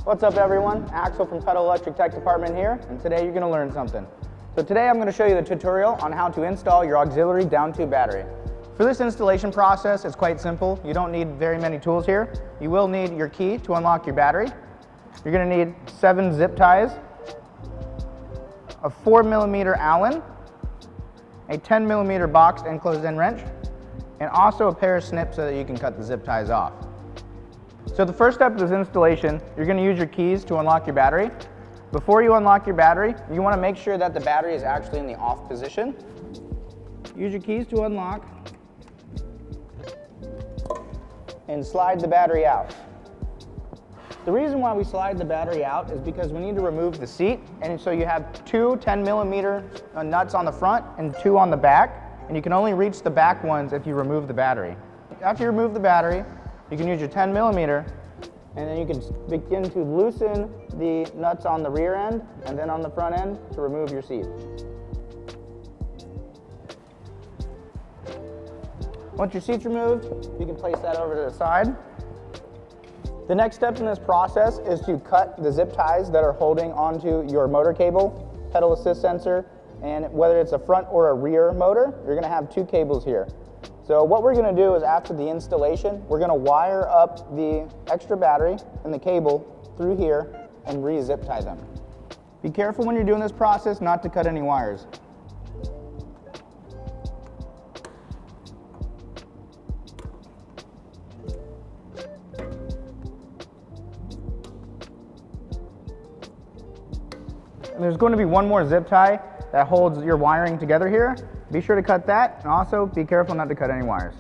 What's up everyone? Axel from Pedal Electric Tech Department here, and today you're going to learn something. So today I'm going to show you the tutorial on how to install your auxiliary down tube battery. For this installation process, it's quite simple. You don't need very many tools here. You will need your key to unlock your battery. You're going to need 7 zip ties, a 4mm Allen, a 10mm boxed and closed end wrench, and also a pair of snips so that you can cut the zip ties off. So the first step of this installation, you're going to use your keys to unlock your battery. Before you unlock your battery, you want to make sure that the battery is actually in the off position. Use your keys to unlock and slide the battery out. The reason why we slide the battery out is because we need to remove the seat, and so you have 2 10mm nuts on the front and 2 on the back, and you can only reach the back ones if you remove the battery. After you remove the battery, you can use your 10mm, and then you can begin to loosen the nuts on the rear end and then on the front end to remove your seat. Once your seat's removed, you can place that over to the side. The next step in this process is to cut the zip ties that are holding onto your motor cable, pedal assist sensor, and whether it's a front or a rear motor, you're going to have 2 cables here. So what we're going to do is after the installation, we're going to wire up the extra battery and the cable through here and re-zip tie them. Be careful when you're doing this process not to cut any wires. And there's going to be one more zip tie that holds your wiring together here. Be sure to cut that, and also be careful not to cut any wires.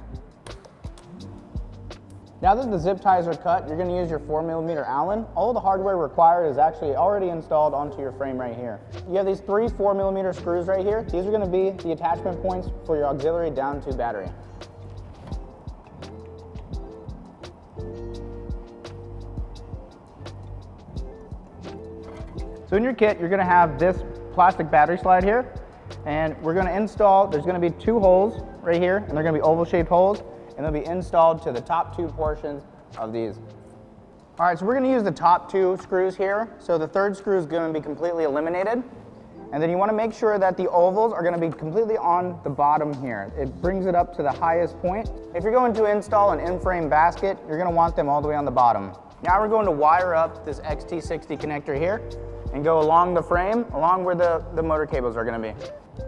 Now that the zip ties are cut, you're going to use your 4mm Allen. All the hardware required is actually already installed onto your frame right here. You have these 3 4mm screws right here. These are going to be the attachment points for your auxiliary down tube battery. So in your kit, you're going to have this plastic battery slide here, and we're going to install, there's going to be 2 holes right here, and they're going to be oval shaped holes, and they'll be installed to the top 2 portions of these. All right, so we're going to use the top 2 screws here. So the 3rd screw is going to be completely eliminated, and then you want to make sure that the ovals are going to be completely on the bottom here. It brings it up to the highest point. If you're going to install an in-frame basket, you're going to want them all the way on the bottom. Now we're going to wire up this XT60 connector here and go along the frame, along where the motor cables are going to be.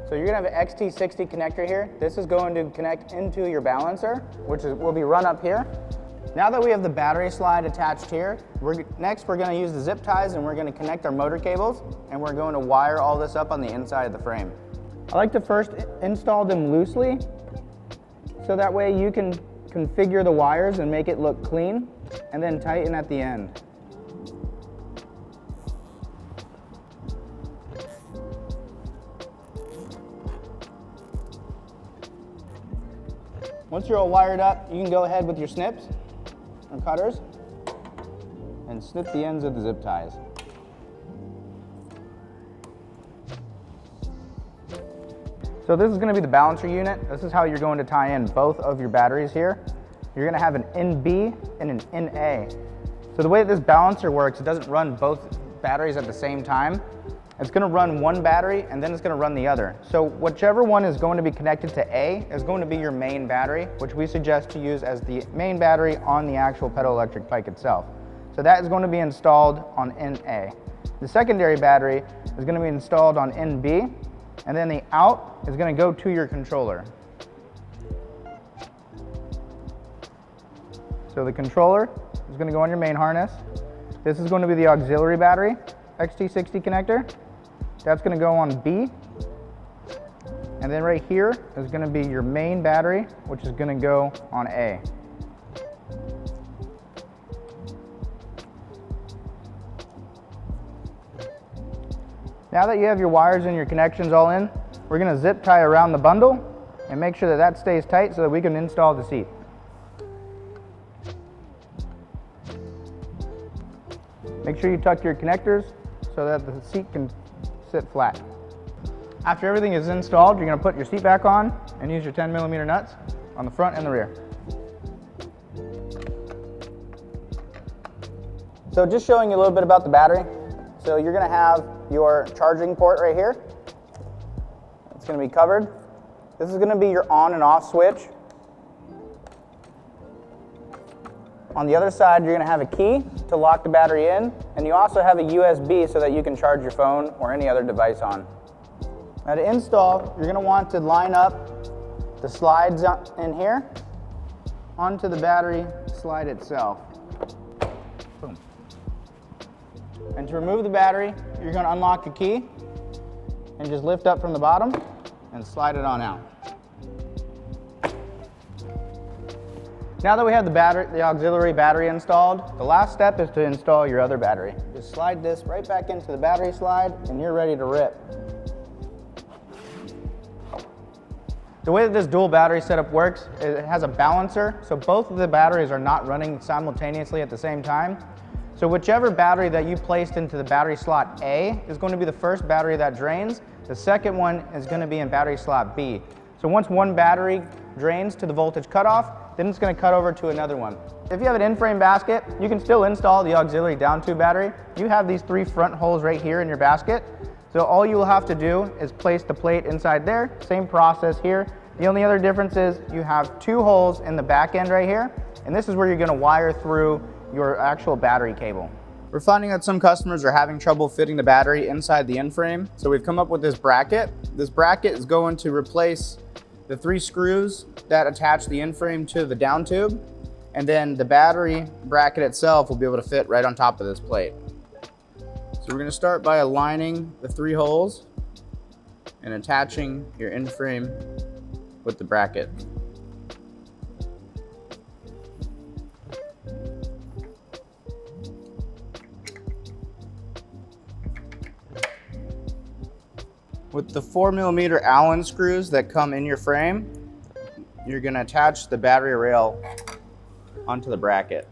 So you're going to have an XT60 connector here. This is going to connect into your balancer, which will be run up here. Now that we have the battery slide attached here, next we're going to use the zip ties and we're going to connect our motor cables, and we're going to wire all this up on the inside of the frame. I like to first install them loosely, so that way you can configure the wires and make it look clean, and then tighten at the end. Once you're all wired up, you can go ahead with your snips or cutters and snip the ends of the zip ties. So this is going to be the balancer unit. This is how you're going to tie in both of your batteries here. You're going to have an NB and an NA. So the way that this balancer works, it doesn't run both batteries at the same time. It's going to run one battery and then it's going to run the other. So whichever one is going to be connected to A is going to be your main battery, which we suggest to use as the main battery on the actual pedal electric bike itself. So that is going to be installed on NA. The secondary battery is going to be installed on NB, and then the out is going to go to your controller. So the controller is going to go on your main harness. This is going to be the auxiliary battery, XT60 connector. That's going to go on B. And then right here is going to be your main battery, which is going to go on A. Now that you have your wires and your connections all in, we're going to zip tie around the bundle and make sure that that stays tight so that we can install the seat. Make sure you tuck your connectors so that the seat can sit flat. After everything is installed, you're going to put your seat back on and use your 10mm nuts on the front and the rear. So just showing you a little bit about the battery. So you're gonna have your charging port right here. It's gonna be covered. This is gonna be your on and off switch. On the other side, you're gonna have a key to lock the battery in, and you also have a USB so that you can charge your phone or any other device on. Now to install, you're gonna want to line up the slides in here onto the battery slide itself. Boom. And to remove the battery, you're gonna unlock the key and just lift up from the bottom and slide it on out. Now that we have the auxiliary battery installed, the last step is to install your other battery. Just slide this right back into the battery slide and you're ready to rip. The way that this dual battery setup works, it has a balancer, so both of the batteries are not running simultaneously at the same time. So whichever battery that you placed into the battery slot A is going to be the first battery that drains. The second one is going to be in battery slot B. So once one battery drains to the voltage cutoff, then it's going to cut over to another one. If you have an in-frame basket, you can still install the auxiliary down tube battery. You have these 3 front holes right here in your basket. So all you will have to do is place the plate inside there. Same process here. The only other difference is you have 2 holes in the back end right here, and this is where you're going to wire through your actual battery cable. We're finding that some customers are having trouble fitting the battery inside the in-frame, so we've come up with this bracket. This bracket is going to replace the 3 screws that attach the in-frame to the down tube, and then the battery bracket itself will be able to fit right on top of this plate. So we're going to start by aligning the 3 holes and attaching your in-frame with the bracket. With the 4mm Allen screws that come in your frame, you're going to attach the battery rail onto the bracket.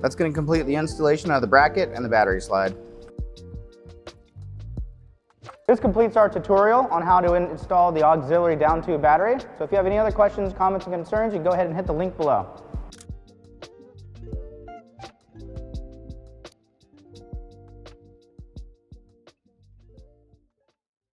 That's going to complete the installation of the bracket and the battery slide. This completes our tutorial on how to install the auxiliary down tube battery. So if you have any other questions, comments, and concerns, you can go ahead and hit the link below.